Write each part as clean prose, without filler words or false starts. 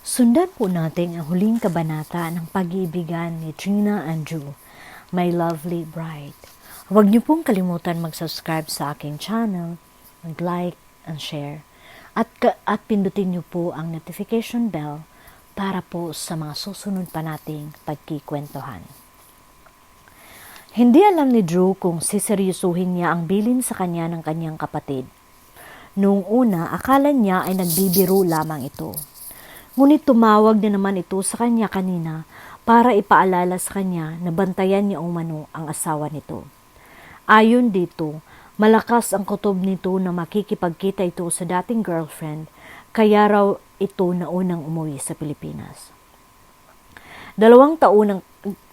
Sundan po natin ang huling kabanata ng pag-iibigan ni Trina and Drew, My Lovely Bride. Huwag niyo pong kalimutan mag-subscribe sa aking channel, mag-like and share, at pindutin niyo po ang notification bell para po sa mga susunod pa nating pagkikwentuhan. Hindi alam ni Drew kung siseryosuhin niya ang bilin sa kanya ng kanyang kapatid. Noong una, akala niya ay nagbibiro lamang ito. Ngunit tumawag na naman ito sa kanya kanina para ipaalala sa kanya na bantayan niya umano ang asawa nito. Ayon dito, malakas ang kutob nito na makikipagkita ito sa dating girlfriend, kaya raw ito naunang umuwi sa Pilipinas. 2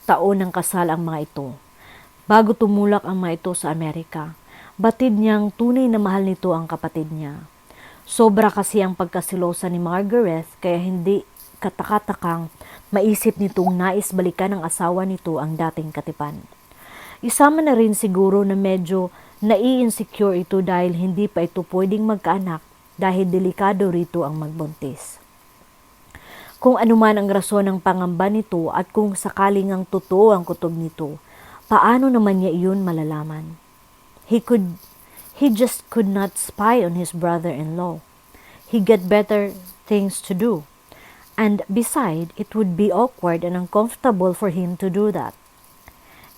taon ng kasal ang mga ito. Bago tumulak ang mga ito sa Amerika, batid niyang tunay na mahal nito ang kapatid niya. Sobra kasi ang pagkasilosa ni Margaret kaya hindi katakatakang maisip nitong nais balikan ng asawa nito ang dating katipan. Isama na rin siguro na medyo nai-insecure ito dahil hindi pa ito pwedeng magkaanak dahil delikado rito ang magbuntis. Kung anuman ang rason ng pangamba nito at kung sakaling ang totoo ang kutob nito, paano naman niya iyon malalaman? He just could not spy on his brother-in-law. He got better things to do. And beside, it would be awkward and uncomfortable for him to do that.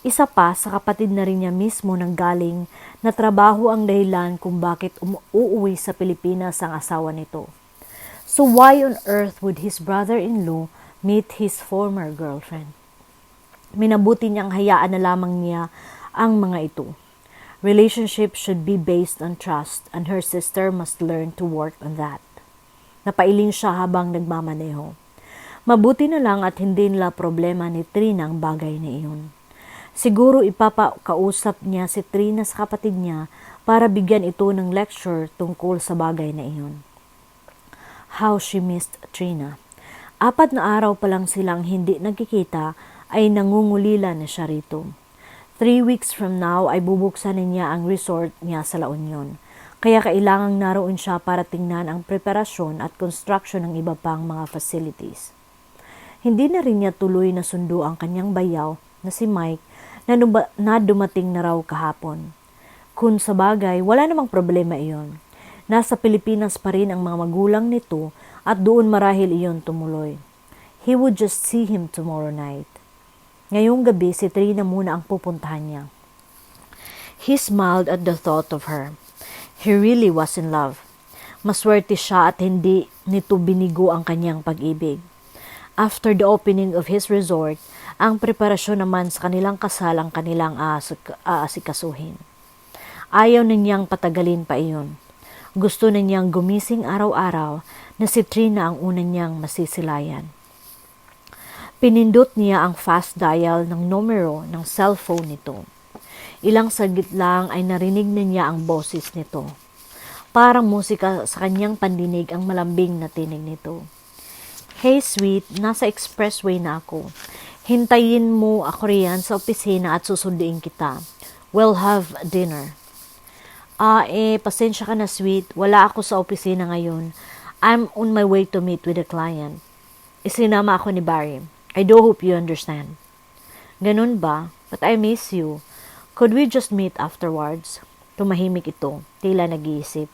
Isa pa, sa kapatid na rin niya mismo nang galing na trabaho ang dahilan kung bakit uuwi sa Pilipinas ang asawa nito. So why on earth would his brother-in-law meet his former girlfriend? Minabuti niyang hayaan na lamang niya ang mga ito. Relationship should be based on trust and her sister must learn to work on that. Napailing siya habang nagmamaneho. Mabuti na lang at hindi nila problema ni Trina ang bagay na iyon. Siguro ipapakausap niya si Trina sa kapatid niya para bigyan ito ng lecture tungkol sa bagay na iyon. How she missed Trina. 4 na araw pa lang silang hindi nagkikita ay nangungulila na siya rito. 3 weeks from now ay bubuksan niya ang resort niya sa La Union. Kaya kailangang naroon siya para tingnan ang preparasyon at construction ng iba pang mga facilities. Hindi na rin niya tuloy na sundo ang kanyang bayaw na si Mike na dumating na raw kahapon. Kung sa bagay, wala namang problema iyon. Nasa Pilipinas pa rin ang mga magulang nito at doon marahil iyon tumuloy. He would just see him tomorrow night. Ngayong gabi, si Trina muna ang pupuntahan niya. He smiled at the thought of her. He really was in love. Maswerte siya at hindi nito binigo ang kanyang pag-ibig. After the opening of his resort, ang preparasyon naman sa kanilang kasal ang kanilang aasikasuhin. Ayaw na niyang patagalin pa iyon. Gusto na niyang gumising araw-araw na si Trina ang una niyang masisilayan. Pinindot niya ang fast dial ng numero ng cellphone nito. Ilang saglit lang ay narinig na niya ang boses nito. Parang musika sa kanyang pandinig ang malambing na tinig nito. Hey sweet, nasa expressway na ako. Hintayin mo ako riyan sa opisina at susunduin kita. We'll have dinner. Pasensya ka na sweet. Wala ako sa opisina ngayon. I'm on my way to meet with a client. Isinama ako ni Barry. I do hope you understand. Ganun ba? But I miss you. Could we just meet afterwards? Tumahimik ito, tila nag-iisip.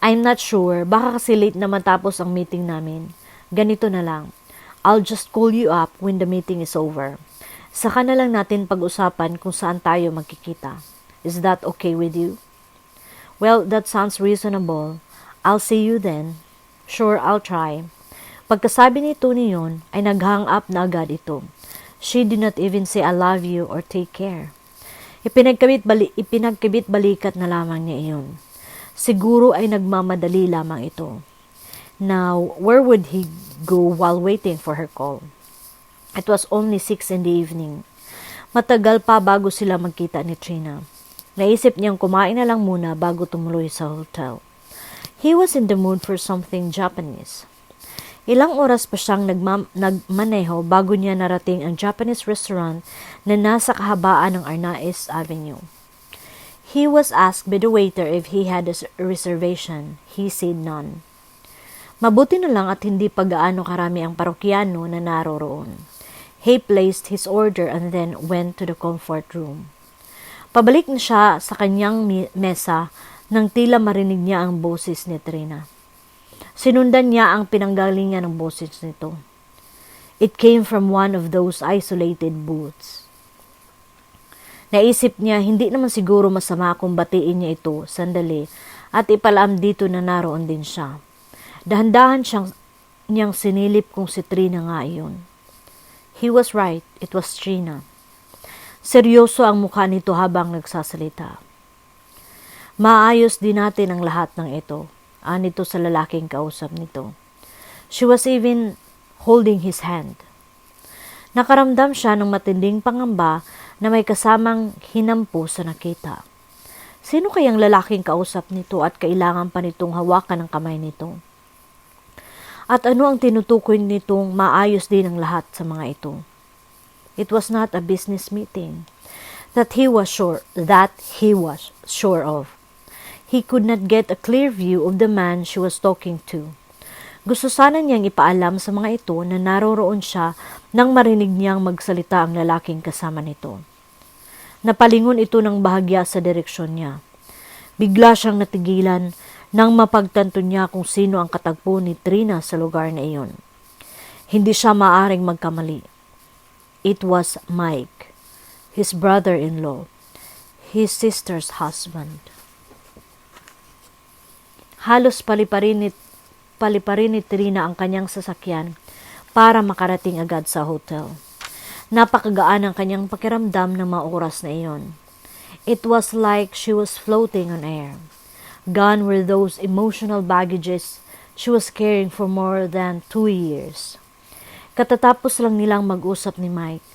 I'm not sure. Baka kasi late na matapos ang meeting namin. Ganito na lang. I'll just call you up when the meeting is over. Saka na lang natin pag-usapan kung saan tayo magkikita. Is that okay with you? Well, that sounds reasonable. I'll see you then. Sure, I'll try. Pagkasabi nito niyon ay nag-hang up na agad ito. She did not even say I love you or take care. Ipinagkibit balikat na lamang niya iyon. Siguro ay nagmamadali lamang ito. Now, where would he go while waiting for her call? It was only 6 in the evening. Matagal pa bago sila magkita ni Trina. Naisip niyang kumain na lang muna bago tumuloy sa hotel. He was in the mood for something Japanese. Ilang oras pa siyang nagmaneho bago niya narating ang Japanese restaurant na nasa kahabaan ng Arnaiz Avenue. He was asked by the waiter if he had a reservation. He said none. Mabuti na lang at hindi pa gaano karami ang parokyano na naroroon. He placed his order and then went to the comfort room. Pabalik na siya sa kanyang mesa nang tila marinig niya ang boses ni Trina. Sinundan niya ang pinanggalingan ng boses nito. It came from one of those isolated booths. Naisip niya hindi naman siguro masama kung batiin niya ito sandali at ipalaam dito na naroon din siya. Dahan-dahan niyang sinilip kung si Trina nga iyon. He was right, it was Trina. Seryoso ang mukha nito habang nagsasalita. Maayos din natin ang lahat ng ito, anito sa lalaking kausap nito. She was even holding his hand. Nakaramdam siya ng matinding pangamba na may kasamang hinampo sa nakita. Sino kayang lalaking kausap nito at kailangan pa nitong hawakan ang kamay nito? At ano ang tinutukoy nitong maayos din ang lahat sa mga ito? It was not a business meeting that he was sure of. He could not get a clear view of the man she was talking to. Gusto sana niyang ipaalam sa mga ito na naroroon siya nang marinig niyang magsalita ang lalaking kasama nito. Napalingon ito ng bahagya sa direksyon niya. Bigla siyang natigilan nang mapagtanto niya kung sino ang katagpo ni Trina sa lugar na iyon. Hindi siya maaring magkamali. It was Mike, his brother-in-law, his sister's husband. Halos paliparin ni Trina ang kanyang sasakyan para makarating agad sa hotel. Napakagaan ang kanyang pakiramdam ng mga oras na iyon. It was like she was floating on air. Gone were those emotional baggages she was carrying for more than 2 years. Katatapos lang nilang mag-usap ni Mike.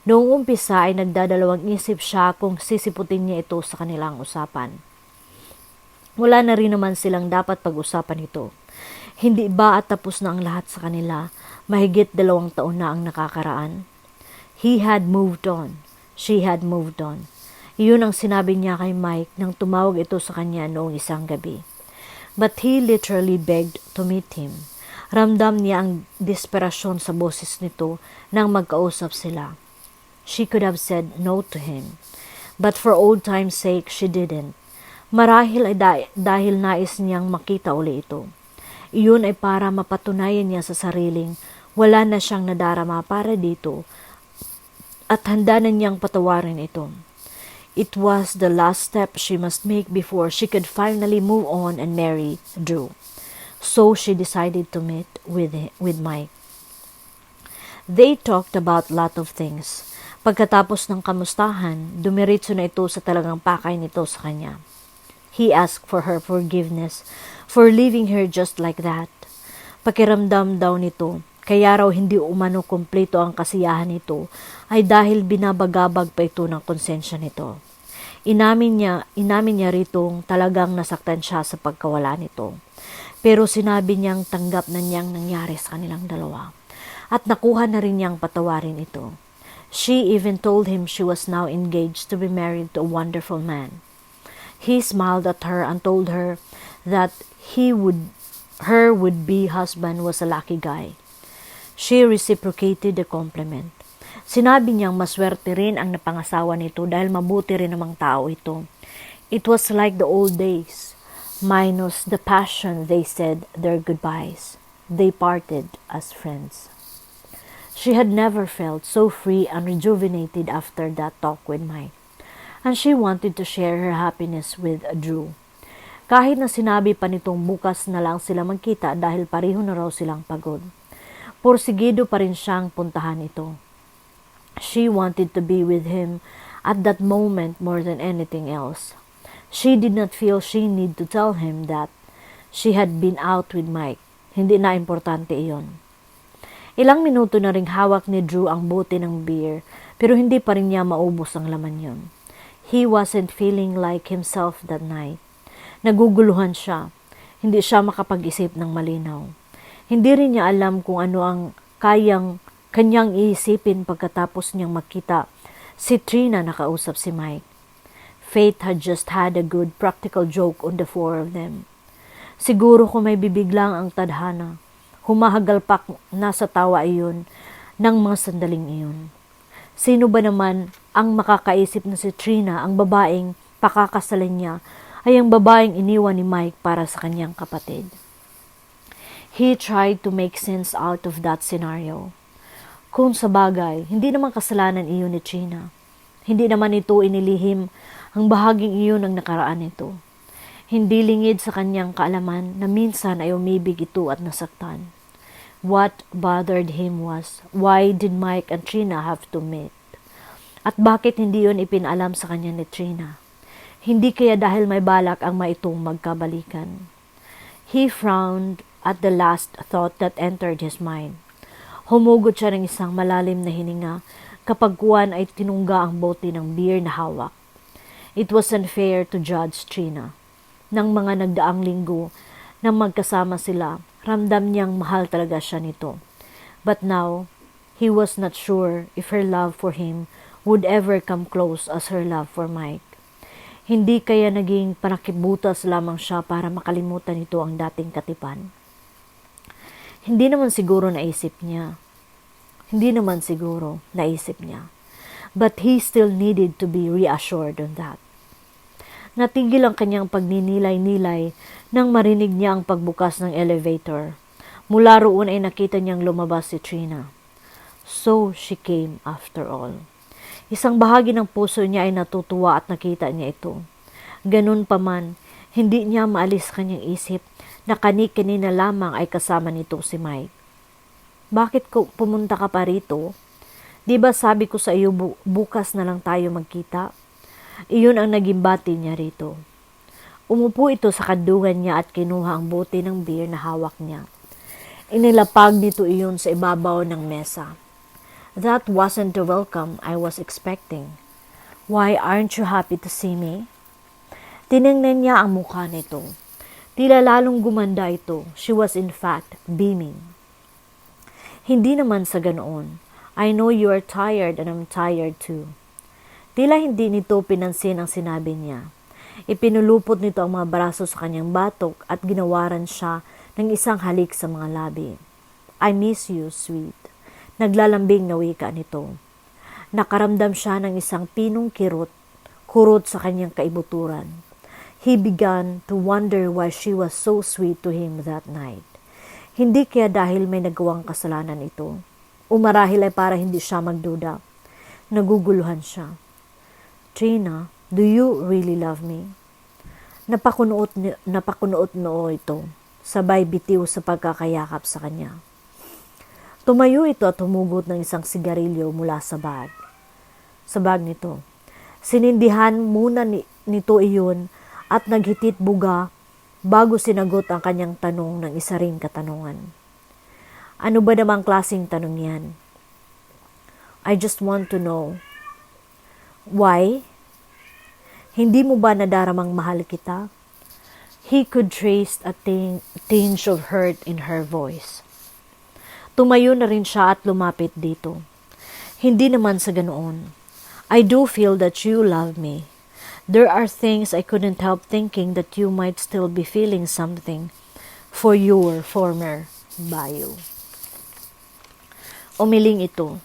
Noong umpisa ay nagdadalawang isip siya kung sisiputin niya ito sa kanilang usapan. Wala na rin naman silang dapat pag-usapan ito. Hindi ba at tapos na ang lahat sa kanila? Mahigit 2 taon na ang nakakaraan. He had moved on. She had moved on. Iyon ang sinabi niya kay Mike nang tumawag ito sa kanya noong isang gabi. But he literally begged to meet him. Ramdam niya ang desperasyon sa boses nito nang magkausap sila. She could have said no to him. But for old time's sake, she didn't. Marahil ay dahil nais niyang makita uli ito. Iyon ay para mapatunayan niya sa sariling wala na siyang nadarama para dito at handa na niyang patawarin ito. It was the last step she must make before she could finally move on and marry Drew. So she decided to meet with Mike. They talked about lot of things. Pagkatapos ng kamustahan, dumiretso na ito sa talagang pakay nito sa kanya. He asked for her forgiveness for leaving her just like that. Pakiramdam daw nito, kaya raw hindi umano kumpleto ang kasiyahan nito ay dahil binabagabag pa ito ng konsensya nito. Inamin niya ritong talagang nasaktan siya sa pagkawala nito. Pero sinabi niyang tanggap na niyang nangyari sa kanilang dalawa. At nakuha na rin niyang patawarin ito. She even told him she was now engaged to be married to a wonderful man. He smiled at her and told her that her would-be husband was a lucky guy. She reciprocated the compliment. Sinabi niyang maswerte rin ang napangasawa nito dahil mabuti rin namang tao ito. It was like the old days. Minus the passion, they said their goodbyes. They parted as friends. She had never felt so free and rejuvenated after that talk with Mike. And she wanted to share her happiness with Drew. Kahit na sinabi pa nitong bukas na lang sila magkita dahil pareho na raw silang pagod. Porsigido pa rin siyang puntahan ito. She wanted to be with him at that moment more than anything else. She did not feel she need to tell him that she had been out with Mike. Hindi na importante iyon. Ilang minuto na ring hawak ni Drew ang bote ng beer, pero hindi pa rin niya maubos ang laman yon. He wasn't feeling like himself that night. Naguguluhan siya. Hindi siya makapag-isip ng malinaw. Hindi rin niya alam kung ano ang kanyang iisipin pagkatapos niyang makita si Trina nakausap si Mike. Fate had just had a good practical joke on the four of them. Siguro kung may bibig lang ang tadhana, humahagalpak na sa tawa iyon ng mga sandaling iyon. Sino ba naman ang makakaisip na si Trina, ang babaeng pakakasalan niya, ay ang babaeng iniwan ni Mike para sa kanyang kapatid? He tried to make sense out of that scenario. Kung sa bagay, hindi naman kasalanan iyon ni Trina. Hindi naman ito inilihim ang bahaging iyon ng nakaraan nito. Hindi lingid sa kanyang kaalaman na minsan ay umibig ito at nasaktan. What bothered him was, why did Mike and Trina have to meet? At bakit hindi yun ipinalam sa kanya ni Trina? Hindi kaya dahil may balak ang maitong magkabalikan. He frowned at the last thought that entered his mind. Humugot siya ng isang malalim na hininga kapag kuwan ay tinungga ang bote ng beer na hawak. It was unfair to judge Trina. Nang mga nagdaang linggo nang magkasama sila, ramdam niyang mahal talaga siya nito. But now, he was not sure if her love for him would ever come close as her love for Mike. Hindi kaya naging panakibutas lamang siya para makalimutan nito ang dating katipan. Hindi naman siguro naisip niya. But he still needed to be reassured on that. Natigil ang kanyang pagninilay-nilay nang marinig niya ang pagbukas ng elevator. Mula roon ay nakita niyang lumabas si Trina. So she came after all. Isang bahagi ng puso niya ay natutuwa at nakita niya ito. Ganun pa man, hindi niya maalis kanyang isip na kani-kanina lamang ay kasama nito si Mike. Bakit pumunta ka pa rito? Di ba sabi ko sa iyo bukas na lang tayo magkita? Iyon ang naging bati niya rito. Umupo ito sa kadungan niya at kinuha ang bote ng beer na hawak niya. Inilapag nito iyon sa ibabaw ng mesa. That wasn't the welcome I was expecting. Why aren't you happy to see me? Tiningnan niya ang mukha nito. Tila lalong gumanda ito. She was in fact beaming. Hindi naman sa ganoon. I know you are tired and I'm tired too. Tila hindi nito pinansin ang sinabi niya. Ipinulupot nito ang mga braso sa kanyang batok at ginawaran siya ng isang halik sa mga labi. I miss you, sweet. Naglalambing na wika nito. Nakaramdam siya ng isang pinong kurot sa kanyang kaibuturan. He began to wonder why she was so sweet to him that night. Hindi kaya dahil may nagawang kasalanan ito. O marahil ay para hindi siya magduda. Naguguluhan siya. Trina, do you really love me? Napakunuot noo ito, sabay bitiw sa pagkakayakap sa kanya. Tumayo ito at humugot ng isang sigarilyo mula sa bag. Sa bag nito. Sinindihan muna nito iyon at naghitit buga bago sinagot ang kanyang tanong ng isa ring katanungan. Ano ba namang klaseng tanong yan? I just want to know. Why? Hindi mo ba nadaramang mahal kita? He could trace a tinge of hurt in her voice. Tumayo na rin siya at lumapit dito. Hindi naman sa ganoon. I do feel that you love me. There are things I couldn't help thinking that you might still be feeling something for your former bio. Umiling ito.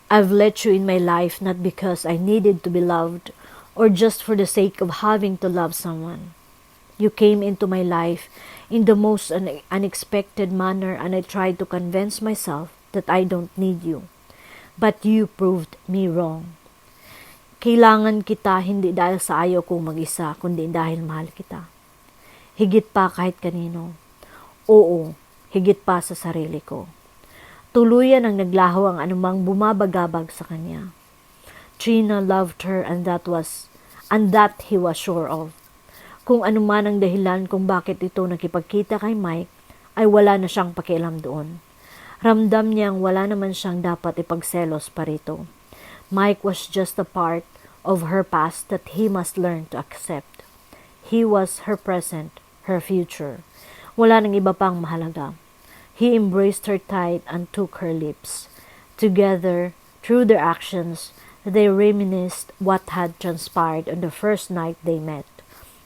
I've let you in my life not because I needed to be loved or just for the sake of having to love someone. You came into my life in the most unexpected manner and I tried to convince myself that I don't need you. But you proved me wrong. Kailangan kita hindi dahil sa ayaw kong mag-isa, kundi dahil mahal kita. Higit pa kahit kanino. Oo, higit pa sa sarili ko. Tuluyan ang naglaho ang anumang bumabagabag sa kanya. Trina loved her and that he was sure of. Kung anuman ang dahilan kung bakit ito nakipagkita kay Mike, ay wala na siyang pakialam doon. Ramdam niyang wala naman siyang dapat ipagselos pa rito. Mike was just a part of her past that he must learn to accept. He was her present, her future. Wala nang iba pang mahalaga. He embraced her tight and took her lips. Together, through their actions, they reminisced what had transpired on the first night they met.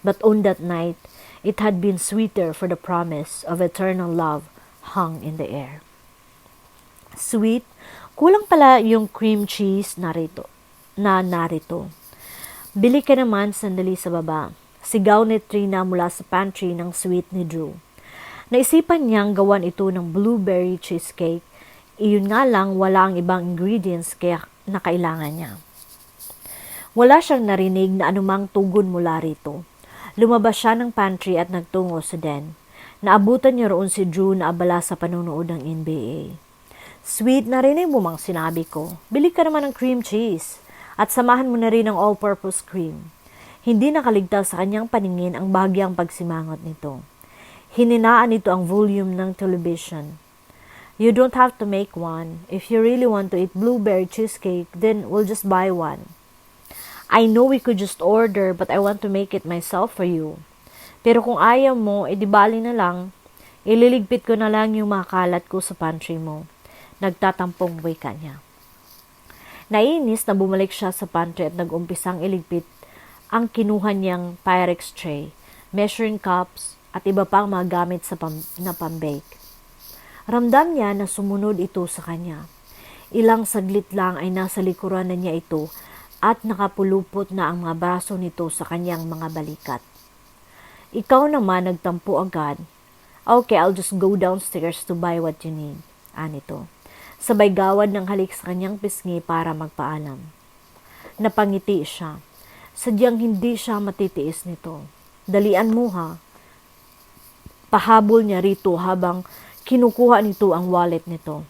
But on that night, It had been sweeter for the promise of eternal love hung in the air. Sweet, kulang pala yung cream cheese narito. Bili ka naman sandali sa baba. Sigaw ni Trina mula sa pantry ng sweet ni Drew. Naisipan niyang gawan ito ng blueberry cheesecake. Iyon nga lang wala ang ibang ingredients kaya nakailangan niya. Wala siyang narinig na anumang tugon mula rito. Lumabas siya ng pantry at nagtungo sa den. Naabutan niya roon si Drew na abala sa panonood ng NBA. Sweet, narinig mo mang sinabi ko. Bili ka naman ng cream cheese. At samahan mo na rin ng all-purpose cream. Hindi nakaligtas sa kanyang paningin ang bahagyang pagsimangot nito. Hininaan nito ang volume ng television. You don't have to make one. If you really want to eat blueberry cheesecake, then we'll just buy one. I know we could just order, but I want to make it myself for you. Pero kung ayaw mo, edi bali na lang. Ililigpit ko na lang yung mga kalat ko sa pantry mo. Nagtatampong wika niya. Nainis na bumalik siya sa pantry at nag-umpisang iligpit ang kinuha niyang Pyrex tray, measuring cups at iba pang mga gamit na pambake. Ramdam niya na sumunod ito sa kanya. Ilang saglit lang ay nasa likuran na niya ito at nakapulupot na ang mga braso nito sa kanyang mga balikat. Ikaw naman nagtampo agad. Okay, I'll just go downstairs to buy what you need. Anito. Sabay gawad ng halik sa kanyang pisngi para magpaalam. Napangiti siya. Sadyang hindi siya matitiis nito. Dalian mo ha. Pahabol niya rito habang kinukuha nito ang wallet nito.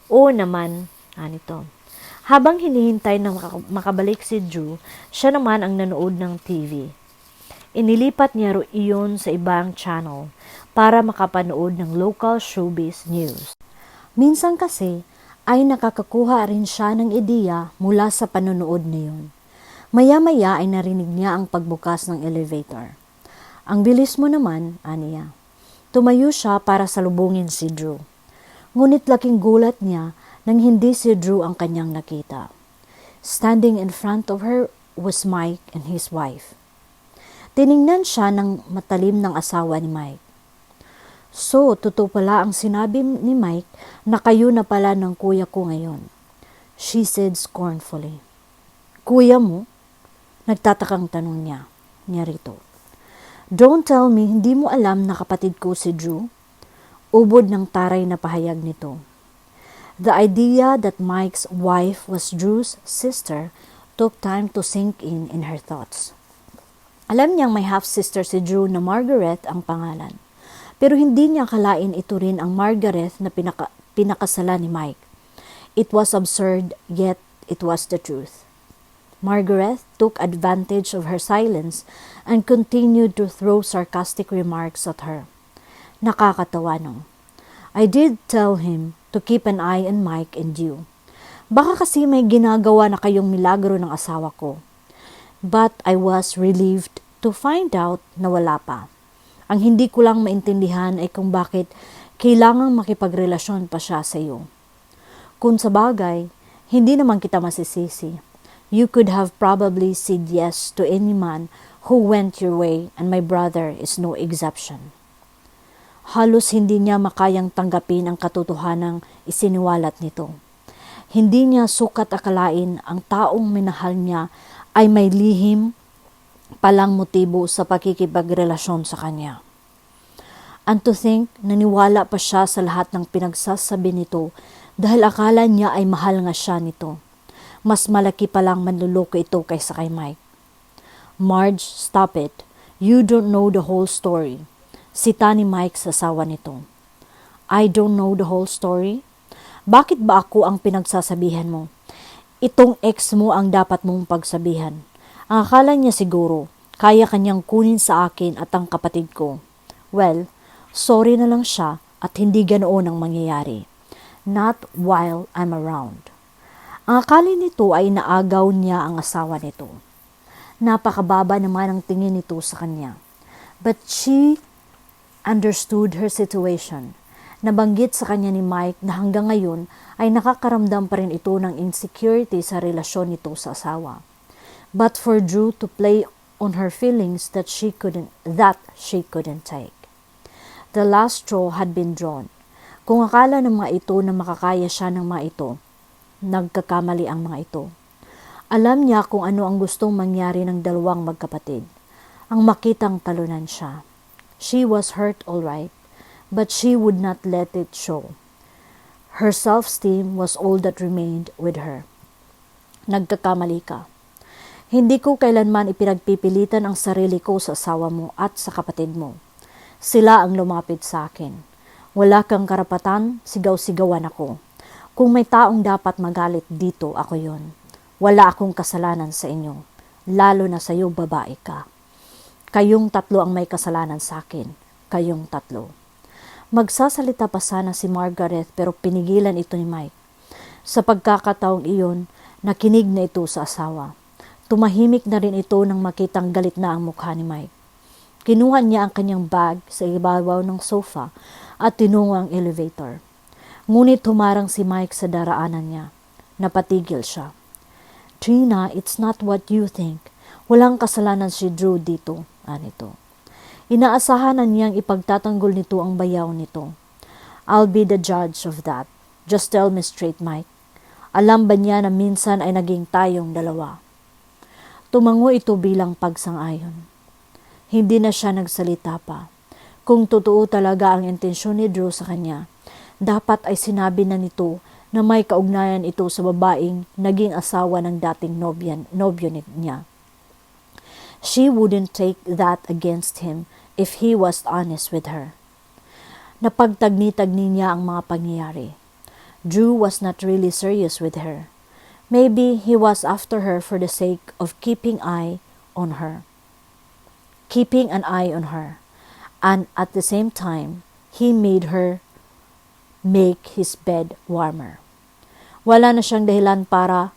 Oo naman, anito. Habang hinihintay na makabalik si Drew, siya naman ang nanood ng TV. Inilipat niya iyon sa ibang channel para makapanood ng local showbiz news. Minsan kasi ay nakakakuha rin siya ng ideya mula sa panonood niyon. Maya-maya ay narinig niya ang pagbukas ng elevator. Ang bilis mo naman, aniya. Tumayo siya para salubungin si Drew. Ngunit laking gulat niya nang hindi si Drew ang kanyang nakita. Standing in front of her was Mike and his wife. Tiningnan siya ng matalim ng asawa ni Mike. So, totoo pala ang sinabi ni Mike na kayo na pala ng kuya ko ngayon. She said scornfully. Kuya mo? Nagtatakang tanong niya rito. Don't tell me hindi mo alam na kapatid ko si Drew? Ubod ng taray na pahayag nito. The idea that Mike's wife was Drew's sister took time to sink in her thoughts. Alam niyang may half-sister si Drew na Margaret ang pangalan. Pero hindi niya akalain ito rin ang Margaret na pinakasalan ni Mike. It was absurd, yet it was the truth. Margaret took advantage of her silence and continued to throw sarcastic remarks at her. Nakakatawa no. I did tell him to keep an eye on Mike and you. Baka kasi may ginagawa na kayong milagro ng asawa ko. But I was relieved to find out na wala pa. Ang hindi ko lang maintindihan ay kung bakit kailangang makipagrelasyon pa siya sa iyo. Kung sa bagay, hindi naman kita masisisi. You could have probably said yes to any man who went your way and my brother is no exception. Halos hindi niya makayang tanggapin ang katotohanang isiniwalat nito. Hindi niya sukat akalain ang taong minahal niya ay may lihim palang motibo sa pakikipagrelasyon sa kanya. And to think, naniwala pa siya sa lahat ng pinagsasabi nito dahil akala niya ay mahal nga siya nito. Mas malaki palang manluloko ito kaysa kay Mike. Marge, stop it. You don't know the whole story. Sita ni Mike sa asawa nito. I don't know the whole story? Bakit ba ako ang pinagsasabihan mo? Itong ex mo ang dapat mong pagsabihan. Ang akala niya siguro, kaya kanyang kunin sa akin at ang kapatid ko. Well, sorry na lang siya at hindi ganoon ang mangyayari. Not while I'm around. Ang akala nito ay naagaw niya ang asawa nito. Napakababa naman ang tingin nito sa kanya. But she understood her situation. Nabanggit sa kanya ni Mike na hanggang ngayon ay nakakaramdam pa rin ito ng insecurity sa relasyon nito sa asawa. But for Drew to play on her feelings that she couldn't take. The last straw had been drawn. Kung akala ng mga ito na makakaya siya ng mga ito, nagkakamali ang mga ito. Alam niya kung ano ang gustong mangyari ng dalawang magkapatid. Ang makitang talunan siya. She was hurt all right, but she would not let it show. Her self-esteem was all that remained with her. Nagkakamali ka. Hindi ko kailanman ipinagpipilitan ang sarili ko sa asawa mo at sa kapatid mo. Sila ang lumapit sa akin. Wala kang karapatan, sigaw-sigawan ako. Kung may taong dapat magalit dito, ako yon. Wala akong kasalanan sa inyo, lalo na sa iyo babae ka. Kayong tatlo ang may kasalanan sa akin, kayong tatlo. Magsasalita pa sana si Margaret pero pinigilan ito ni Mike. Sa pagkakataong iyon, nakinig na ito sa asawa. Tumahimik na rin ito nang makitang galit na ang mukha ni Mike. Kinuha niya ang kanyang bag sa ibabaw ng sofa at tinungo ang elevator. Ngunit humarang si Mike sa daraanan niya. Napatigil siya. Trina, it's not what you think. Walang kasalanan si Drew dito, anito. Inaasahan na niyang ipagtatanggol nito ang bayaw nito. I'll be the judge of that. Just tell me straight, Mike. Alam ba niya na minsan ay naging tayong dalawa? Tumango ito bilang pagsang-ayon. Hindi na siya nagsalita pa. Kung totoo talaga ang intensyon ni Drew sa kanya, dapat ay sinabi na nito na may kaugnayan ito sa babaeng naging asawa ng dating nobyo niya. She wouldn't take that against him if he was honest with her. Napagtagni-tagni niya ang mga pangyayari. Drew was not really serious with her. Maybe he was after her for the sake of keeping an eye on her. And at the same time, he made her make his bed warmer. Wala na siyang dahilan para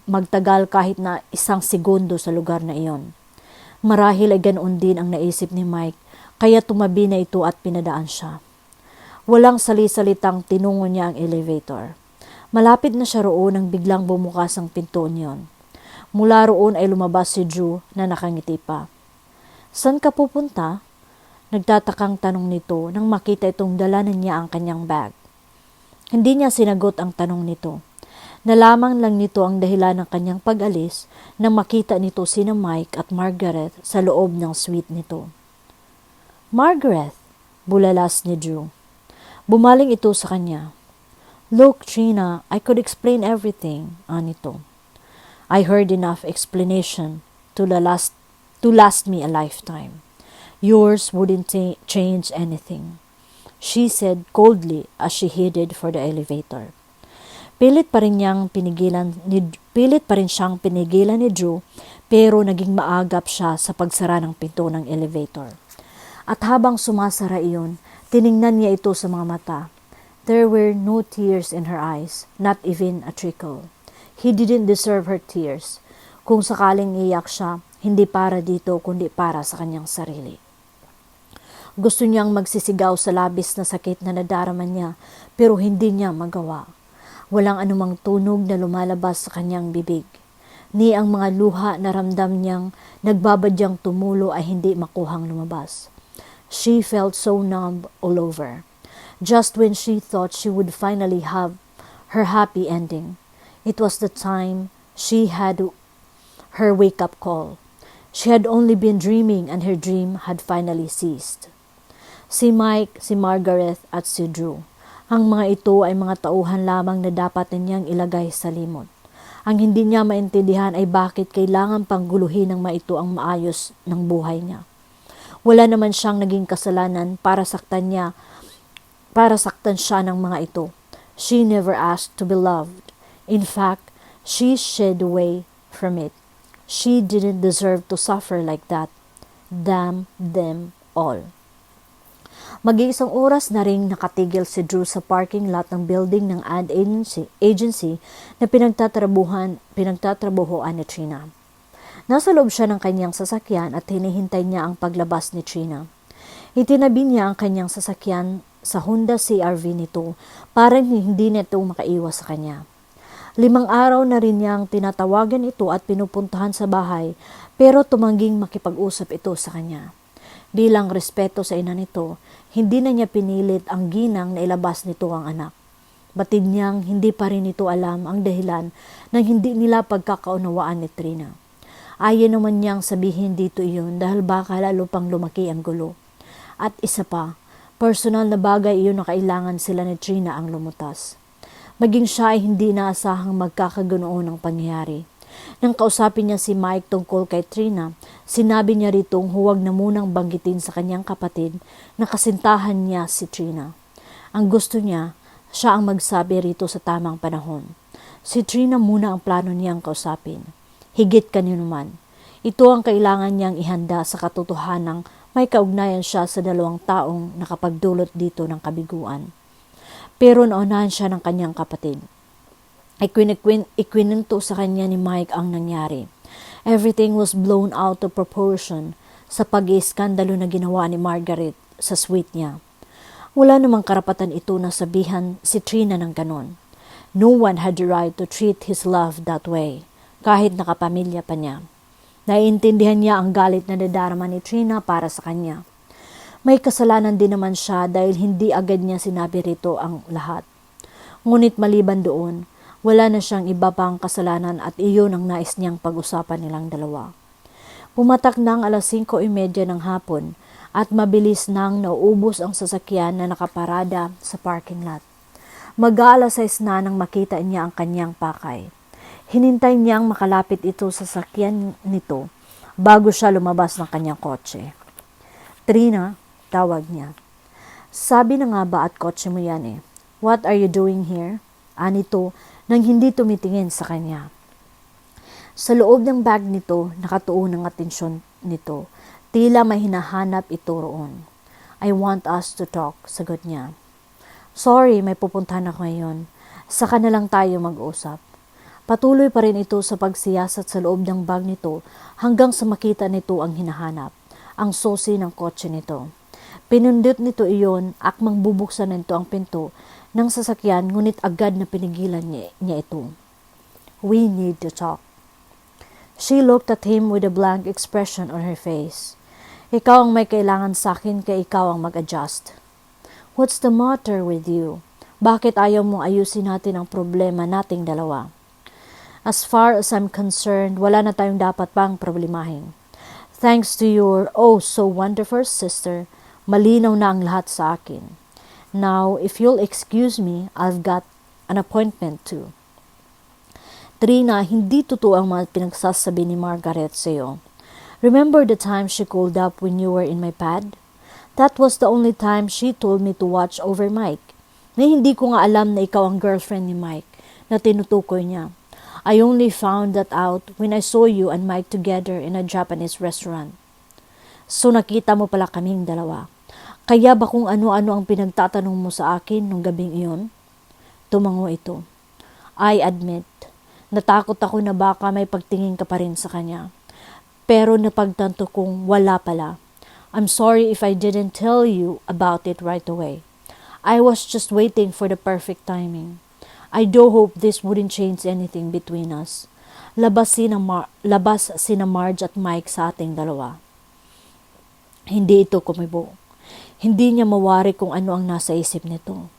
magtagal kahit na 1 segundo sa lugar na iyon. Marahil ay ganoon din ang naisip ni Mike, kaya tumabi na ito at pinadaan siya. Walang sali-salitang tinungo niya ang elevator. Malapit na siya roon nang biglang bumukas ang pinto niyon. Mula roon ay lumabas si Drew na nakangiti pa. San ka pupunta? Nagtatakang tanong nito nang makita itong dala na niya ang kanyang bag. Hindi niya sinagot ang tanong nito. Nalaman lang nito ang dahilan ng kanyang pag-alis nang makita nito sina Mike at Margaret sa loob ng suite nito. Margaret, bulalas ni Drew. Bumaling ito sa kanya. Look, Trina, I could explain everything, anito. I heard enough explanation to last me a lifetime. Yours wouldn't change anything, she said coldly as she headed for the elevator. Pilit pa rin siyang pinigilan ni Drew pero naging maagap siya sa pagsara ng pinto ng elevator. At habang sumasara iyon, tiningnan niya ito sa mga mata. There were no tears in her eyes, not even a trickle. He didn't deserve her tears. Kung sakaling iyak siya, hindi para dito kundi para sa kanyang sarili. Gusto niyang magsisigaw sa labis na sakit na nadarama niya pero hindi niya magawa. Walang anumang tunog na lumalabas sa kanyang bibig. Ni ang mga luha na ramdam niyang nagbabadyang tumulo ay hindi makuhang lumabas. She felt so numb all over. Just when she thought she would finally have her happy ending, it was the time she had her wake-up call. She had only been dreaming and her dream had finally ceased. Si Mike, si Margaret at si Drew. Ang mga ito ay mga tauhan lamang na dapat niyang ilagay sa limot. Ang hindi niya maintindihan ay bakit kailangan pang guluhin ng mga ito ang maayos ng buhay niya. Wala naman siyang naging kasalanan para saktan siya ng mga ito. She never asked to be loved. In fact, she shied away from it. She didn't deserve to suffer like that. Damn them all. Mag-iisang oras na ring nakatigil si Drew sa parking lot ng building ng ad agency na pinagtatrabuhoan ni Trina. Nasa loob siya ng kanyang sasakyan at hinihintay niya ang paglabas ni Trina. Itinabi niya ang kanyang sasakyan sa Honda CR-V nito para hindi nito makaiwas sa kanya. 5 araw na rin niyang tinatawagan ito at pinupuntahan sa bahay Pero tumangging makipag-usap ito sa kanya. Bilang respeto sa ina nito, hindi na niya pinilit ang ginang na ilabas nito ang anak. Batid niyang hindi pa rin ito alam ang dahilan ng hindi nila pagkakaunawaan ni Trina. Ayaw naman niyang sabihin dito iyon dahil baka lalo pang lumaki ang gulo. At isa pa, personal na bagay iyon na kailangan sila ni Trina ang lumutas. Maging siya ay hindi naasahang magkakaganoon ang pangyayari. Nang kausapin niya si Mike tungkol kay Trina, sinabi niya ritong huwag na munang banggitin sa kanyang kapatid na kasintahan niya si Trina. Ang gusto niya, siya ang magsabi rito sa tamang panahon. Si Trina muna ang plano niyang kausapin. Higit kanino man. Ito ang kailangan niyang ihanda sa katotohanang may kaugnayan siya sa 2 taong nakapagdulot dito ng kabiguan. Pero naunahan siya ng kanyang kapatid. Ikwinento sa kanya ni Mike ang nangyari. Everything was blown out of proportion sa pag-iiskandalo na ginawa ni Margaret sa suite niya. Wala namang karapatan ito na sabihan si Trina ng ganon. No one had the right to treat his love that way, kahit nakapamilya pa niya. Naiintindihan niya ang galit na nadarama ni Trina para sa kanya. May kasalanan din naman siya dahil hindi agad niya sinabi rito ang lahat. Ngunit maliban doon, wala na siyang iba pang kasalanan at iyon ang nais niyang pag-usapan nilang dalawa. Pumatak na ang 5:30 ng hapon at mabilis nang nauubos ang sasakyan na nakaparada sa parking lot. Mag-aalas-6 na nang makita niya ang kanyang pakay. Hinintay niyang makalapit ito sa sasakyan nito bago siya lumabas ng kanyang kotse. Trina, tawag niya. Sabi na nga ba at kotse mo yan eh. What are you doing here? Anito nang hindi tumitingin sa kanya. Sa loob ng bag nito, nakatuon ang atensyon nito. Tila may hinahanap ito roon. I want us to talk, sagot niya. Sorry, may pupuntahan ako ngayon. Saka na lang tayo mag-usap. Patuloy pa rin ito sa pagsiyasat sa loob ng bag nito hanggang sa makita nito ang hinahanap, ang susi ng kotse nito. Pinindot nito iyon, akmang bubuksan nito ang pinto ng sasakyan, ngunit agad na pinigilan niya ito. We need to talk. She looked at him with a blank expression on her face. Ikaw ang may kailangan sa akin kaya ikaw ang mag-adjust. What's the matter with you? Bakit ayaw mong ayusin natin ang problema nating dalawa? As far as I'm concerned, wala na tayong dapat pang problemahin. Thanks to your so wonderful sister, malinaw na ang lahat sa akin. Now, if you'll excuse me, I've got an appointment too. Trina, hindi totoo ang mga pinagsasabi ni Margaret sa'yo. Remember the time she called up when you were in my pad? That was the only time she told me to watch over Mike. Na hindi ko nga alam na ikaw ang girlfriend ni Mike na tinutukoy niya. I only found that out when I saw you and Mike together in a Japanese restaurant. So nakita mo pala kaming dalawa. Kaya ba kung ano-ano ang pinagtatanong mo sa akin nung gabing iyon? Tumango ito. I admit, natakot ako na baka may pagtingin ka pa rin sa kanya. Pero napagtanto kong wala pala. I'm sorry if I didn't tell you about it right away. I was just waiting for the perfect timing. I do hope this wouldn't change anything between us. Labas sina Marge at Mike sa ating dalawa. Hindi ito kumibo. Hindi niya mawari kung ano ang nasa isip nito.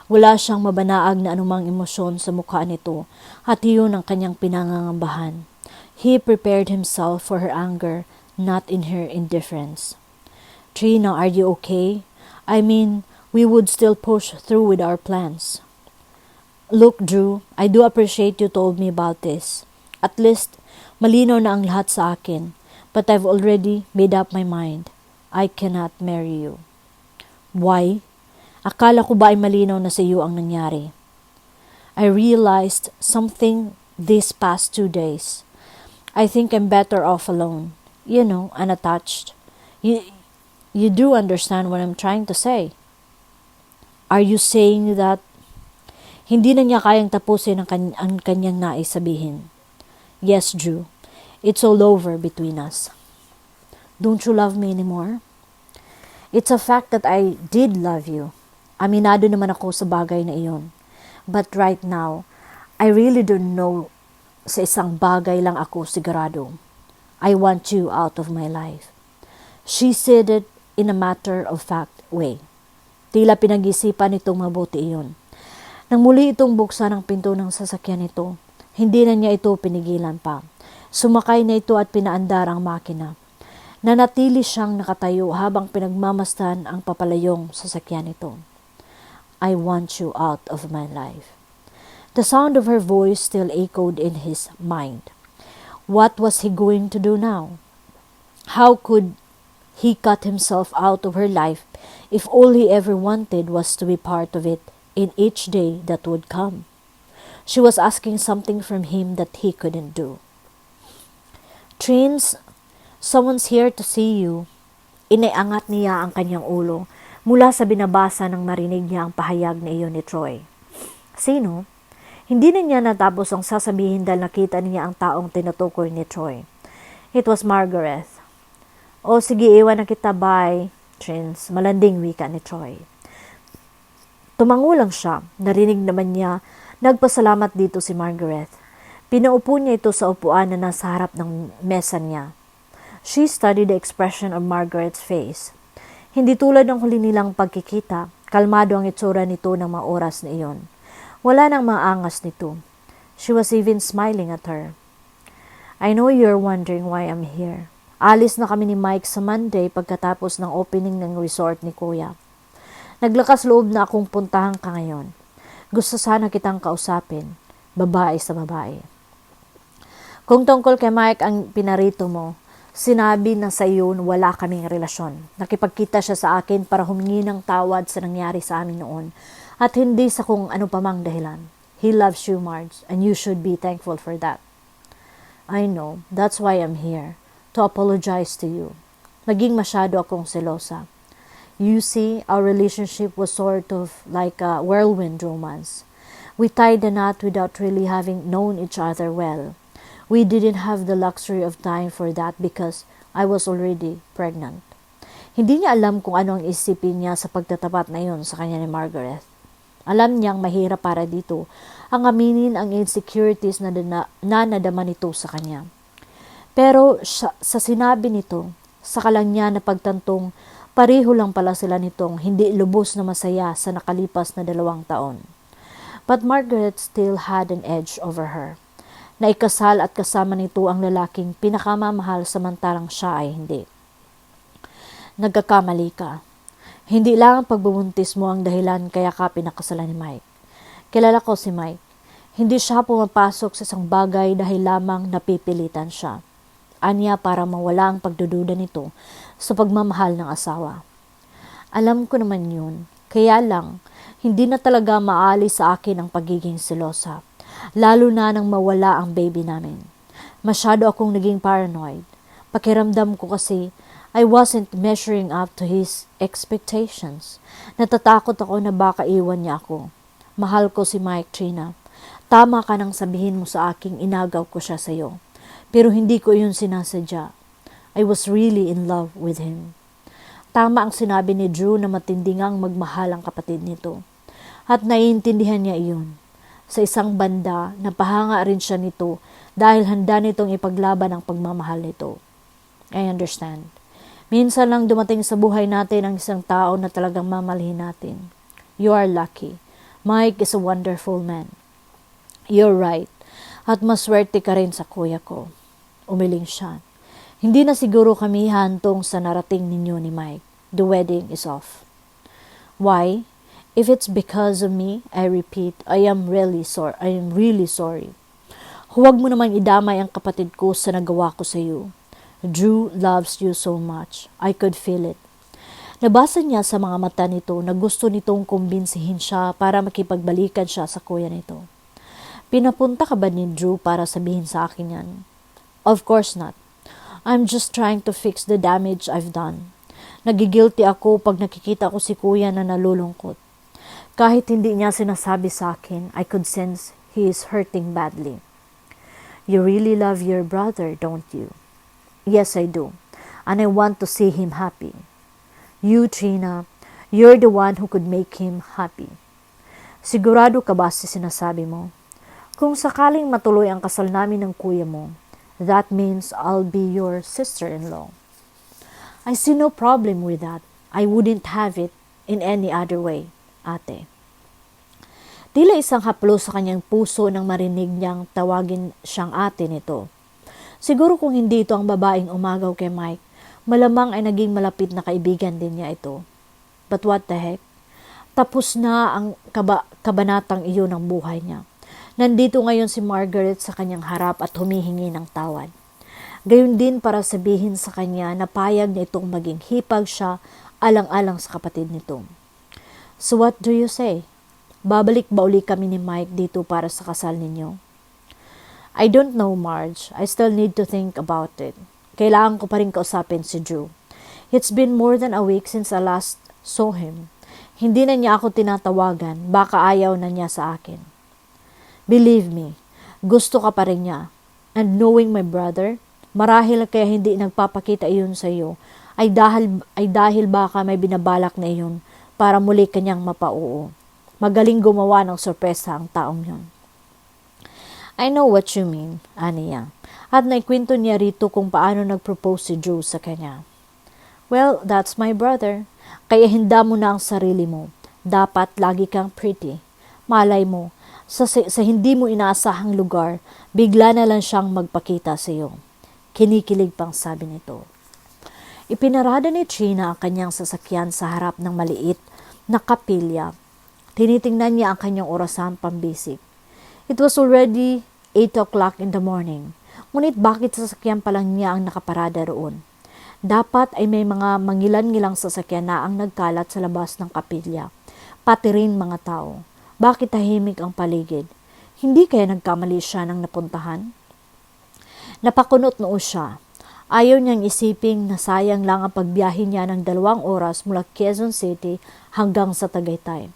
Wala siyang mabanaag na anumang emosyon sa mukha nito at iyon ang kanyang pinangangambahan. He prepared himself for her anger, not in her indifference. Trina, are you okay? I mean, we would still push through with our plans. Look, Drew, I do appreciate you told me about this. At least, malinaw na ang lahat sa akin, but I've already made up my mind. I cannot marry you. Why? Akala ko ba ay malinaw na sa iyo ang nangyari? I realized something these past 2 days. I think I'm better off alone. You know, unattached. You do understand what I'm trying to say. Are you saying that hindi na niya kayang tapusin ang kanyang nais sabihin? Yes, Drew. It's all over between us. Don't you love me anymore? It's a fact that I did love you. Aminado naman ako sa bagay na iyon. But right now, I really don't know. Sa isang bagay lang ako sigurado. I want you out of my life. She said it in a matter-of-fact way. Tila pinag-isipan nitong mabuti iyon. Nang muli itong buksan ang pinto ng sasakyan nito, hindi na niya ito pinigilan pa. Sumakay na ito at pinaandar ang makina. Nanatili siyang nakatayo habang pinagmamasdan ang papalayong sasakyan nito. I want you out of my life. The sound of her voice still echoed in his mind. What was he going to do now? How could he cut himself out of her life if all he ever wanted was to be part of it in each day that would come? She was asking something from him that he couldn't do. Trins, someone's here to see you. Inaiangat niya ang kanyang ulo mula sa binabasa nang marinig niya ang pahayag na iyon ni Troy. Sino? Hindi na niya natapos ang sasabihin dahil nakita niya ang taong tinutukoy ni Troy. It was Margaret. O sige, iwan na kita, bye, Trins, malanding wika ni Troy. Tumango lang siya, narinig naman niya, nagpasalamat dito si Margaret. Pinaupo niya ito sa upuan na nasa harap ng mesa niya. She studied the expression of Margaret's face. Hindi tulad ng huli nilang pagkikita, kalmado ang itsura nito ng mga oras na iyon. Wala nang maangas nito. She was even smiling at her. I know you're wondering why I'm here. Alis na kami ni Mike sa Monday pagkatapos ng opening ng resort ni Kuya. Naglakas loob na akong puntahan ka ngayon. Gusto sana kitang kausapin. Babae sa babae. Kung tungkol kay Mike ang pinarito mo, sinabi na sa iyo wala kaming relasyon. Nakipagkita siya sa akin para humingi ng tawad sa nangyari sa amin noon at hindi sa kung ano pamang dahilan. He loves you, Marge, and you should be thankful for that. I know, that's why I'm here, to apologize to you. Naging masyado akong selosa. You see, our relationship was sort of like a whirlwind romance. We tied the knot without really having known each other well. We didn't have the luxury of time for that because I was already pregnant. Hindi niya alam kung ano ang isipin niya sa pagtatapat na iyon sa kanya ni Margaret. Alam niyang mahirap para dito ang aminin ang insecurities na nadama nito sa kanya. Pero sa sinabi nito, saka lang niya napagtantong pareho lang pala sila nitong hindi lubos na masaya sa nakalipas na 2 taon. But Margaret still had an edge over her. Naikasal at kasama nito ang lalaking pinakamamahal samantalang siya ay hindi. Nagkakamali ka. Hindi lang ang pagbubuntis mo ang dahilan kaya ka pinakasalan ni Mike. Kilala ko si Mike. Hindi siya pumapasok sa isang bagay dahil lamang napipilitan siya. Anya para mawala ang pagdududa nito sa pagmamahal ng asawa. Alam ko naman yun. Kaya lang, hindi na talaga maalis sa akin ang pagiging selosa. Lalo na nang mawala ang baby namin. Masyado akong naging paranoid. Pakiramdam ko kasi I wasn't measuring up to his expectations. Natatakot ako na baka iwan niya ako. Mahal ko si Mike, Trina. Tama ka nang sabihin mo sa aking inagaw ko siya sa'yo. Pero hindi ko yun sinasadya. I was really in love with him. Tama ang sinabi ni Drew na matindingang magmahal ang kapatid nito. At naiintindihan niya iyon. Sa isang banda, napahanga rin siya nito dahil handa nitong ipaglaban ang pagmamahal nito. I understand. Minsan lang dumating sa buhay natin ang isang tao na talagang mamalhin natin. You are lucky. Mike is a wonderful man. You're right. At maswerte ka rin sa kuya ko. Umiling siya. Hindi na siguro kami hantong sa narating ninyo ni Mike. The wedding is off. Why? If it's because of me, I repeat, I am really sorry. Huwag mo namang idamay ang kapatid ko sa nagawa ko sa iyo. Drew loves you so much. I could feel it. Nabasa niya sa mga mata nito na gusto nitong kumbinsihin siya para makipagbalikan siya sa kuya nito. Pinapunta ka ba ni Drew para sabihin sa akin yan? Of course not. I'm just trying to fix the damage I've done. Nagigilty ako pag nakikita ko si kuya na nalulungkot. Kahit hindi niya sinasabi sa akin, I could sense he is hurting badly. You really love your brother, don't you? Yes, I do. And I want to see him happy. You, Trina, you're the one who could make him happy. Sigurado ka ba sa sinasabi mo? Kung sakaling matuloy ang kasal namin ng kuya mo, That means I'll be your sister-in-law. I see no problem with that. I wouldn't have it in any other way, ate. Tila isang haplos sa kanyang puso nang marinig niyang tawagin siyang ate nito. Siguro kung hindi ito ang babaeng umagaw kay Mike, malamang ay naging malapit na kaibigan din niya ito. But what the heck? Tapos na ang kabanatang iyon ng buhay niya. Nandito ngayon si Margaret sa kanyang harap at humihingi ng tawad. Gayon din para sabihin sa kanya na payag na itong maging hipag siya alang-alang sa kapatid nito. So what do you say? Babalik ba uli kami ni Mike dito para sa kasal ninyo? I don't know, Marge. I still need to think about it. Kailangan ko pa rin kausapin si Drew. It's been more than a week since I last saw him. Hindi na niya ako tinatawagan, baka ayaw na niya sa akin. Believe me, gusto ka pa rin niya. And knowing my brother, marahil kaya hindi nagpapakita iyon sa iyo, ay dahil baka may binabalak na iyon para muli kanyang mapauo. Magaling gumawa ng sorpresa ang taong yon. I know what you mean, aniya. At naikwento niya rito kung paano nag-propose si Drew sa kanya. Well, that's my brother. Kaya hinda mo na ang sarili mo. Dapat lagi kang pretty. Malay mo, sa hindi mo inaasahang lugar, bigla na lang siyang magpakita sa iyo. Kinikilig pang sabi nito. Ipinarada ni Trina ang kanyang sasakyan sa harap ng maliit na kapilya. Tinitingnan niya ang kanyang orasan pambisik. It was already 8 o'clock in the morning. Ngunit bakit sasakyan pa lang niya ang nakaparada roon? Dapat ay may mga mangilan-ngilang sasakyan na ang nagkalat sa labas ng kapilya. Pati rin mga tao. Bakit tahimik ang paligid? Hindi kaya nagkamali siya ng napuntahan? Napakunot noo siya. Ayaw niyang isiping na sayang lang ang pagbiyahe niya ng 2 oras mula Quezon City hanggang sa Tagaytay.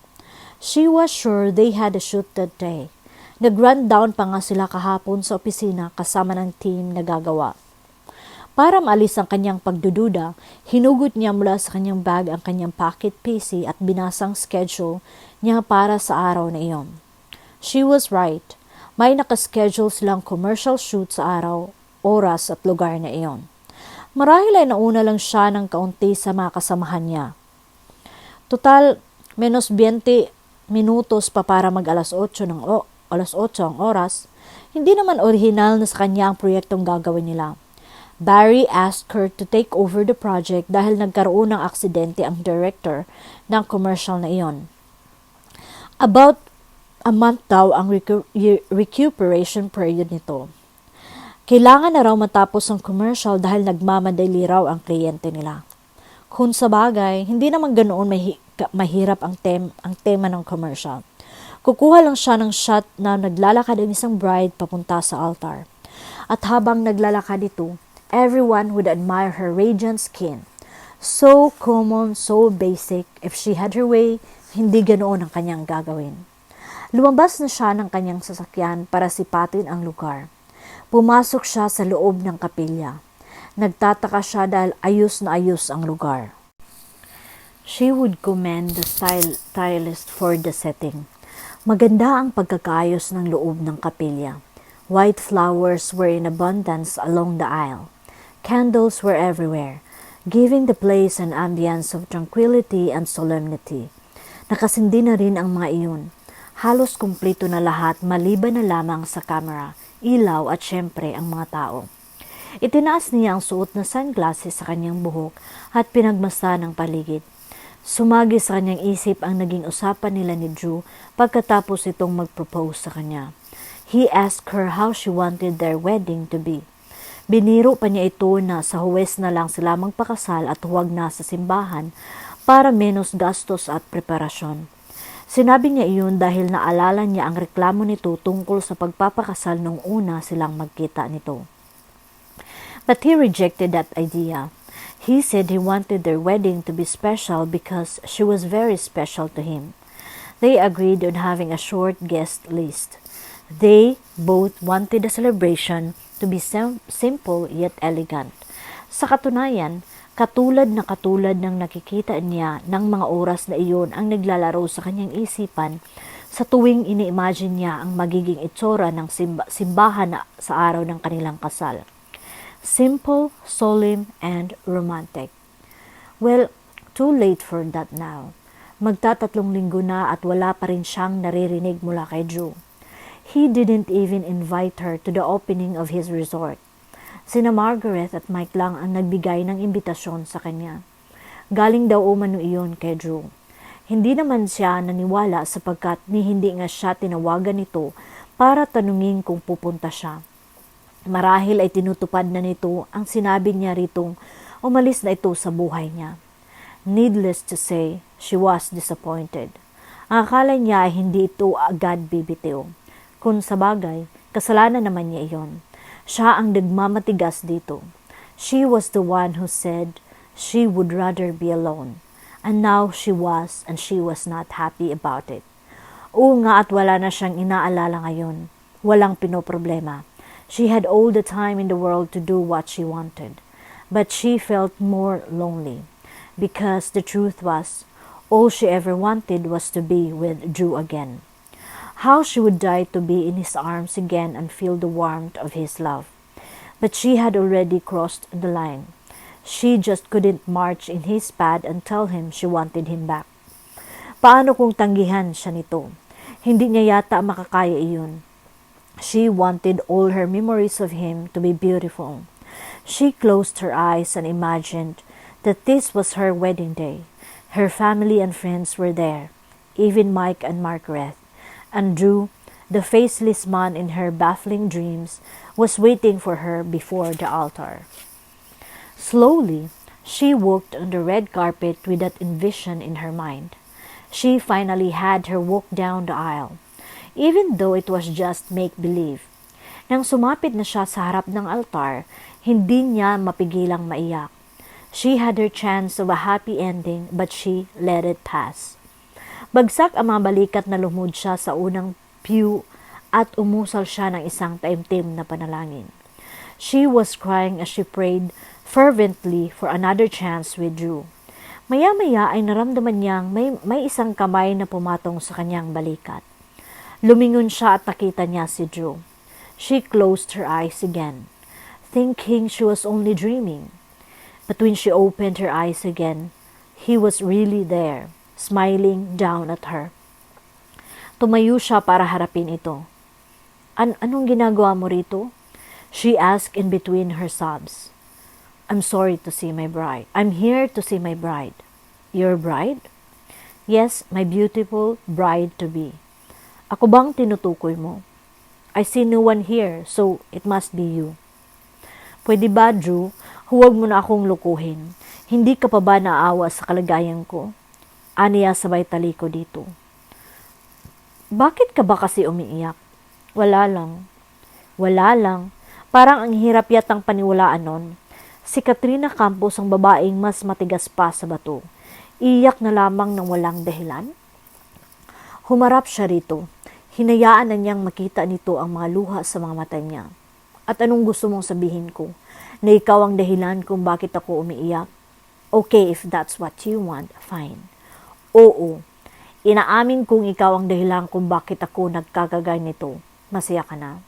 She was sure they had a shoot that day. Nag-rundown pa nga sila kahapon sa opisina kasama ng team na gagawa. Para maalis ang kanyang pagdududa, hinugot niya mula sa kanyang bag ang kanyang pocket PC at binasang schedule niya para sa araw na iyon. She was right. May nakaschedule silang commercial shoot sa araw, oras at lugar na iyon. Marahil ay nauna lang siya ng kaunti sa mga kasamahan niya. Total, menos 20 minutos pa para mag alas 8 ang oras. Hindi naman orihinal na sa kanya ang proyektong gagawin nila. Barry asked her to take over the project dahil nagkaroon ng aksidente ang director ng commercial na iyon. About a month daw ang recuperation period nito. Kailangan na raw matapos ang commercial dahil nagmamadali raw ang kliyente nila. Kung sa bagay, hindi naman ganoon mahirap ang tema ng commercial. Kukuha lang siya ng shot na naglalakad ang isang bride papunta sa altar. At habang naglalakad ito, everyone would admire her radiant skin. So common, so basic. If she had her way, hindi ganoon ang kanyang gagawin. Lumabas na siya ng kanyang sasakyan para sipatin ang lugar. Pumasok siya sa loob ng kapilya. Nagtataka siya dahil ayos na ayos ang lugar. She would commend the stylist for the setting. Maganda ang pagkakaayos ng loob ng kapilya. White flowers were in abundance along the aisle. Candles were everywhere, giving the place an ambience of tranquility and solemnity. Nakasindi na rin ang mga iyon. Halos kumpleto na lahat maliban na lamang sa camera, ilaw at syempre ang mga tao. Itinaas niya ang suot na sunglasses sa kanyang buhok at pinagmasa ng paligid. Sumagi sa kanyang isip ang naging usapan nila ni Drew pagkatapos itong mag-propose sa kanya. He asked her how she wanted their wedding to be. Biniro pa niya ito na sa Huwes na lang sila magpakasal at huwag na sa simbahan para menos gastos at preparasyon. Sinabi niya iyon dahil naalala niya ang reklamo nito tungkol sa pagpapakasal nung una silang magkita nito. But he rejected that idea. He said he wanted their wedding to be special because she was very special to him. They agreed on having a short guest list. They both wanted the celebration to be simple yet elegant. Sa katunayan, katulad ng nakikita niya ng mga oras na iyon ang naglalaro sa kanyang isipan Sa tuwing ini-imagine niya ang magiging itsura ng simbahan sa araw ng kanilang kasal. Simple, solemn, and romantic. Well, too late for that now. Magtatatlong linggo na at wala pa rin siyang naririnig mula kay Drew. He didn't even invite her to the opening of his resort. Sina Margaret at Mike lang ang nagbigay ng imbitasyon sa kanya. Galing daw umano iyon kay Drew. Hindi naman siya naniwala sapagkat hindi nga siya tinawagan nito para tanungin kung pupunta siya. Marahil ay tinutupad na nito ang sinabi niya ritong umalis na ito sa buhay niya. Needless to say, she was disappointed. Ang akala niya ay hindi ito agad bibitiw. Kung sabagay, kasalanan naman niya iyon. Siya ang nagmamatigas dito. She was the one who said she would rather be alone. And now she was, and she was not happy about it. Oo nga at wala na siyang inaalala ngayon. Walang pinoproblema. She had all the time in the world to do what she wanted. But she felt more lonely. Because the truth was, all she ever wanted was to be with Drew again. How she would die to be in his arms again and feel the warmth of his love. But she had already crossed the line. She just couldn't march in his path and tell him she wanted him back. Paano kung tanggihan siya nito? Hindi niya yata makakaya iyon. She wanted all her memories of him to be beautiful. She closed her eyes and imagined that this was her wedding day. Her family and friends were there, even Mike and Margaret. And Drew, the faceless man in her baffling dreams, was waiting for her before the altar. Slowly, she walked on the red carpet with that envision in her mind. She finally had her walk down the aisle. Even though it was just make-believe. Nang sumapit na siya sa harap ng altar, hindi niya mapigilang maiyak. She had her chance of a happy ending but she let it pass. Bagsak ang mga balikat na lumod siya sa unang pew at umusal siya ng isang taimtim na panalangin. She was crying as she prayed fervently for another chance with Drew. Maya-maya ay naramdaman niyang may isang kamay na pumatong sa kanyang balikat. Lumingon siya at nakita niya si Drew. She closed her eyes again, thinking she was only dreaming. But when she opened her eyes again, he was really there, smiling down at her. Tumayo siya para harapin ito. Anong ginagawa mo rito? She asked in between her sobs. I'm sorry to see my bride. I'm here to see my bride. Your bride? Yes, my beautiful bride-to-be. Ako bang tinutukoy mo? I see no one here, so it must be you. Pwede ba, Drew, huwag mo na akong lukuhin. Hindi ka pa ba naawa sa kalagayan ko? Aniya sabay taliko dito. Bakit ka ba kasi umiiyak? Wala lang. Wala lang. Parang ang hirap yatang paniwalaan nun. Si Katrina Campos ang babaeng mas matigas pa sa bato. Iyak na lamang ng walang dahilan. Humarap siya rito. Hinayaan na niyang makita nito ang mga luha sa mga mata niya. At anong gusto mong sabihin ko? Na ikaw ang dahilan kung bakit ako umiiyak? Okay, if that's what you want, fine. Oo, inaamin kong ikaw ang dahilan kung bakit ako nagkakagay nito. Masaya ka na.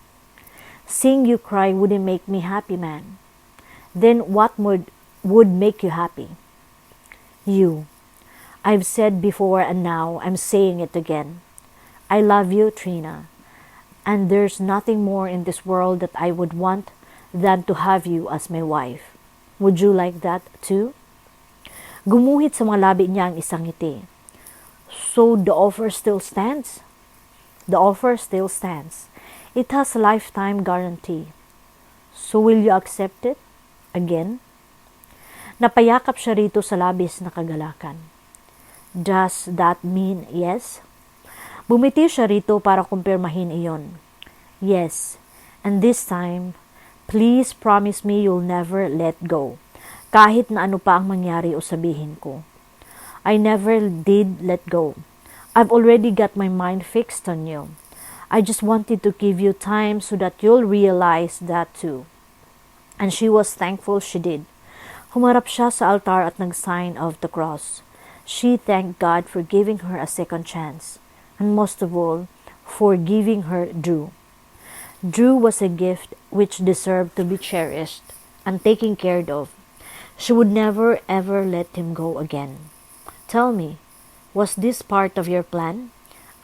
Seeing you cry wouldn't make me happy, man. Then what would make you happy? You. I've said before and now I'm saying it again. I love you, Trina. And there's nothing more in this world that I would want than to have you as my wife. Would you like that too? Gumuhit sa mga labi niya ang isang ngiti. So the offer still stands? The offer still stands. It has a lifetime guarantee. So will you accept it? Again? Napayakap siya rito sa labis na kagalakan. Does that mean yes? Bumiti siya rito para kumpirmahin iyon. Yes, and this time, please promise me you'll never let go. Kahit na ano pa ang mangyari o sabihin ko. I never did let go. I've already got my mind fixed on you. I just wanted to give you time so that you'll realize that too. And she was thankful she did. Humarap siya sa altar at nag-sign of the cross. She thanked God for giving her a second chance. and most of all, for giving her Drew. Drew was a gift which deserved to be cherished and taken care of. She would never ever let him go again. Tell me, was this part of your plan?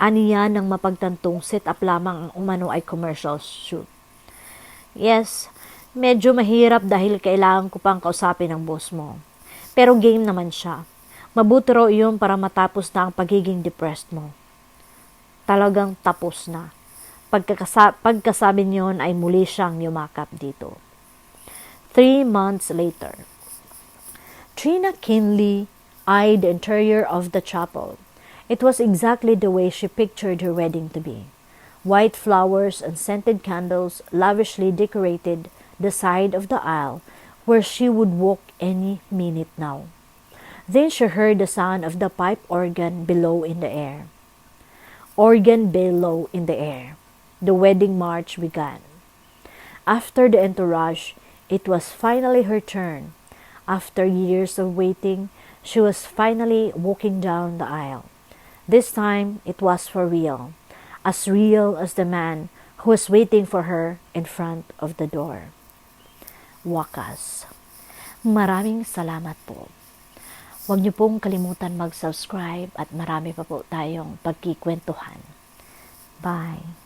Aniya ng mapagtantong set-up lamang ang umano ay commercial shoot. Yes, medyo mahirap dahil kailangan ko pang kausapin ang boss mo. Pero game naman siya. Mabuti raw iyon para matapos na ang pagiging depressed mo. Talagang tapos na. Pagkasabi niyon ay muli siyang yumakap dito. 3 months later, Trina keenly eyed the interior of the chapel. It was exactly the way she pictured her wedding to be. White flowers and scented candles lavishly decorated the side of the aisle where she would walk any minute now. Then she heard the sound of the pipe organ below in the air. Organ below in the air. The wedding march began. After the entourage, it was finally her turn. After years of waiting, she was finally walking down the aisle. This time, it was for real. As real as the man who was waiting for her in front of the door. Wakas. Maraming salamat po. Huwag niyo pong kalimutan mag-subscribe at marami pa po tayong pagkikwentuhan. Bye!